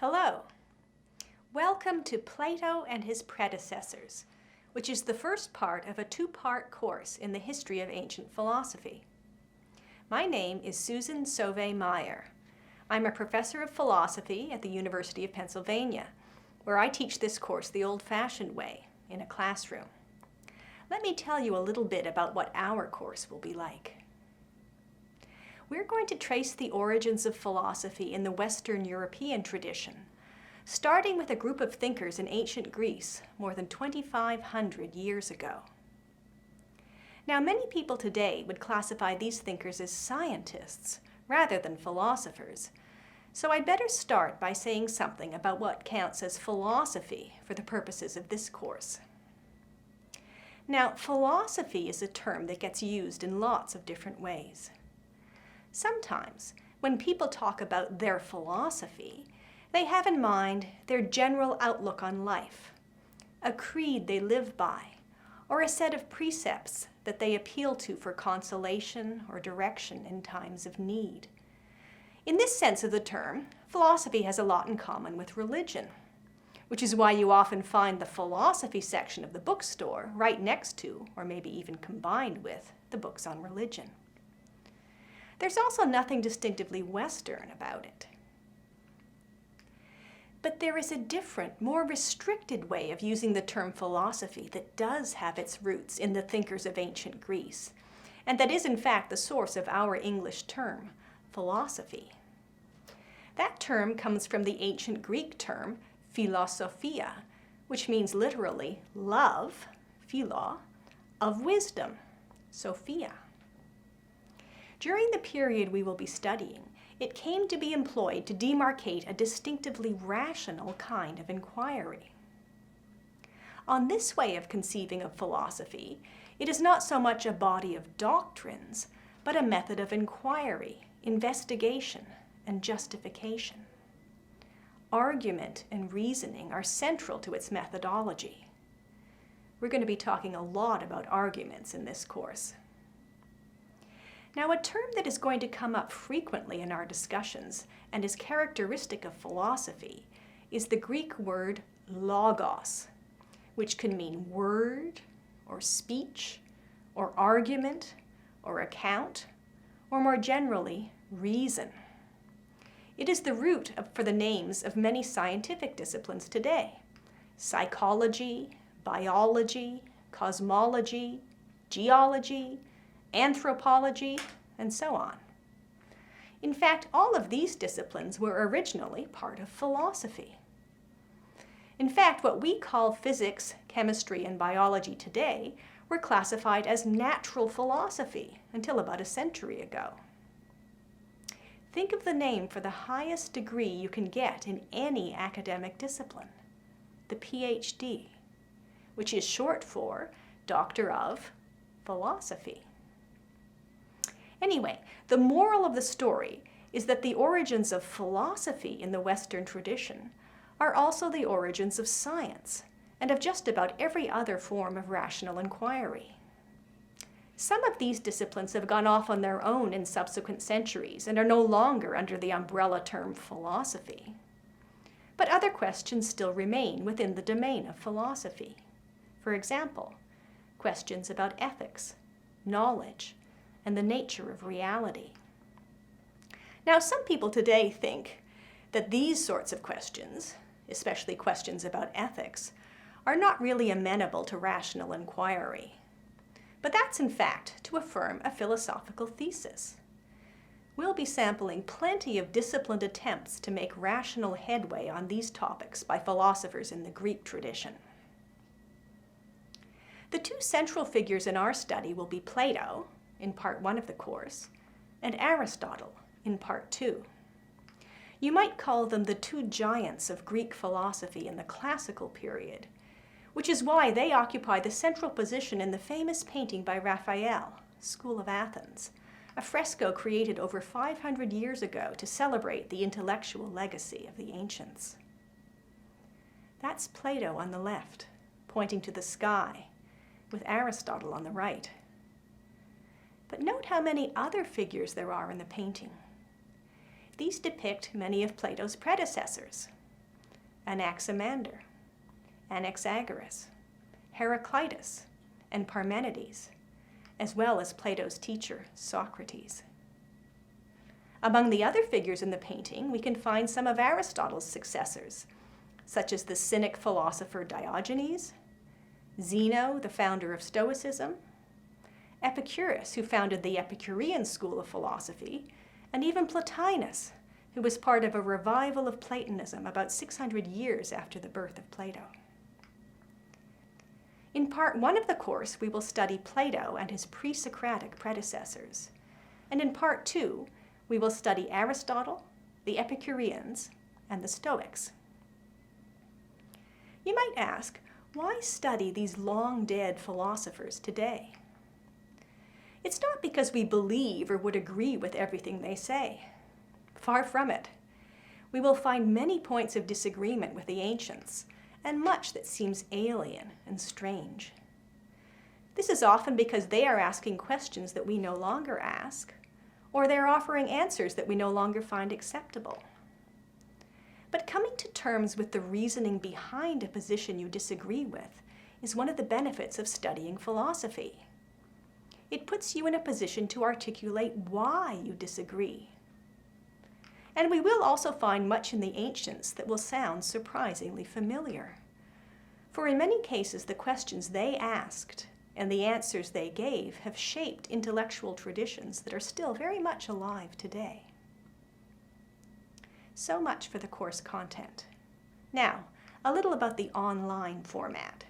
Hello. Welcome to Plato and his Predecessors, which is the first part of a two-part course in the history of ancient philosophy. My name is Susan Sauvé Meyer. I'm a professor of philosophy at the University of Pennsylvania, where I teach this course the old-fashioned way, in a classroom. Let me tell you a little bit about what our course will be like. We're going to trace the origins of philosophy in the Western European tradition, starting with a group of thinkers in ancient Greece more than 2,500 years ago. Now, many people today would classify these thinkers as scientists rather than philosophers, so I'd better start by saying something about what counts as philosophy for the purposes of this course. Now, philosophy is a term that gets used in lots of different ways. Sometimes, when people talk about their philosophy, they have in mind their general outlook on life, a creed they live by, or a set of precepts that they appeal to for consolation or direction in times of need. In this sense of the term, philosophy has a lot in common with religion, which is why you often find the philosophy section of the bookstore right next to, or maybe even combined with, the books on religion. There's also nothing distinctively Western about it. But there is a different, more restricted way of using the term philosophy that does have its roots in the thinkers of ancient Greece, and that is in fact the source of our English term, philosophy. That term comes from the ancient Greek term philosophia, which means literally love, philo, of wisdom, sophia. During the period we will be studying, it came to be employed to demarcate a distinctively rational kind of inquiry. On this way of conceiving of philosophy, it is not so much a body of doctrines, but a method of inquiry, investigation, and justification. Argument and reasoning are central to its methodology. We're going to be talking a lot about arguments in this course. Now, a term that is going to come up frequently in our discussions and is characteristic of philosophy is the Greek word logos, which can mean word, or speech, or argument, or account, or more generally, reason. It is the root for the names of many scientific disciplines today: psychology, biology, cosmology, geology, anthropology, and so on. In fact, all of these disciplines were originally part of philosophy. In fact, what we call physics, chemistry, and biology today were classified as natural philosophy until about a century ago. Think of the name for the highest degree you can get in any academic discipline, the PhD, which is short for Doctor of Philosophy. Anyway, the moral of the story is that the origins of philosophy in the Western tradition are also the origins of science and of just about every other form of rational inquiry. Some of these disciplines have gone off on their own in subsequent centuries and are no longer under the umbrella term philosophy. But other questions still remain within the domain of philosophy. For example, questions about ethics, knowledge, and the nature of reality. Now, some people today think that these sorts of questions, especially questions about ethics, are not really amenable to rational inquiry. But that's in fact to affirm a philosophical thesis. We'll be sampling plenty of disciplined attempts to make rational headway on these topics by philosophers in the Greek tradition. The two central figures in our study will be Plato, in part 1 of the course, and Aristotle in part 2. You might call them the two giants of Greek philosophy in the classical period, which is why they occupy the central position in the famous painting by Raphael, School of Athens, a fresco created over 500 years ago to celebrate the intellectual legacy of the ancients. That's Plato on the left, pointing to the sky, with Aristotle on the right. But note how many other figures there are in the painting. These depict many of Plato's predecessors, Anaximander, Anaxagoras, Heraclitus, and Parmenides, as well as Plato's teacher, Socrates. Among the other figures in the painting, we can find some of Aristotle's successors, such as the Cynic philosopher Diogenes, Zeno, the founder of Stoicism, Epicurus, who founded the Epicurean school of philosophy, and even Plotinus, who was part of a revival of Platonism about 600 years after the birth of Plato. In part 1 of the course, we will study Plato and his pre-Socratic predecessors, and in part 2, we will study Aristotle, the Epicureans, and the Stoics. You might ask, why study these long-dead philosophers today? It's not because we believe or would agree with everything they say. Far from it. We will find many points of disagreement with the ancients, and much that seems alien and strange. This is often because they are asking questions that we no longer ask, or they're offering answers that we no longer find acceptable. But coming to terms with the reasoning behind a position you disagree with is one of the benefits of studying philosophy. It puts you in a position to articulate why you disagree. And we will also find much in the ancients that will sound surprisingly familiar. For in many cases, the questions they asked and the answers they gave have shaped intellectual traditions that are still very much alive today. So much for the course content. Now, a little about the online format.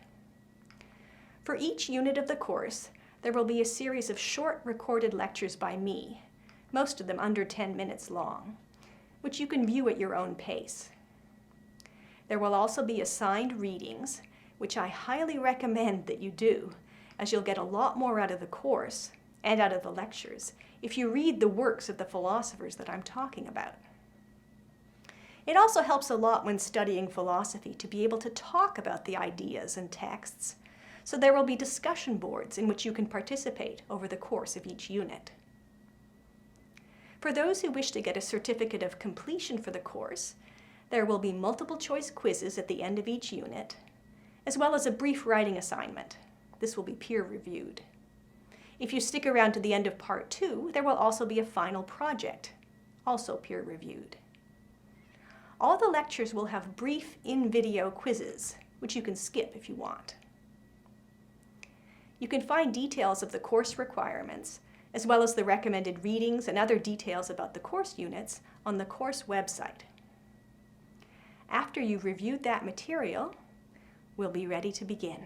For each unit of the course, there will be a series of short recorded lectures by me, most of them under 10 minutes long, which you can view at your own pace. There will also be assigned readings, which I highly recommend that you do, as you'll get a lot more out of the course and out of the lectures if you read the works of the philosophers that I'm talking about. It also helps a lot when studying philosophy to be able to talk about the ideas and texts, so there will be discussion boards in which you can participate over the course of each unit. For those who wish to get a certificate of completion for the course, there will be multiple choice quizzes at the end of each unit, as well as a brief writing assignment. This will be peer-reviewed. If you stick around to the end of part 2, there will also be a final project, also peer-reviewed. All the lectures will have brief in-video quizzes, which you can skip if you want. You can find details of the course requirements, as well as the recommended readings and other details about the course units on the course website. After you've reviewed that material, we'll be ready to begin.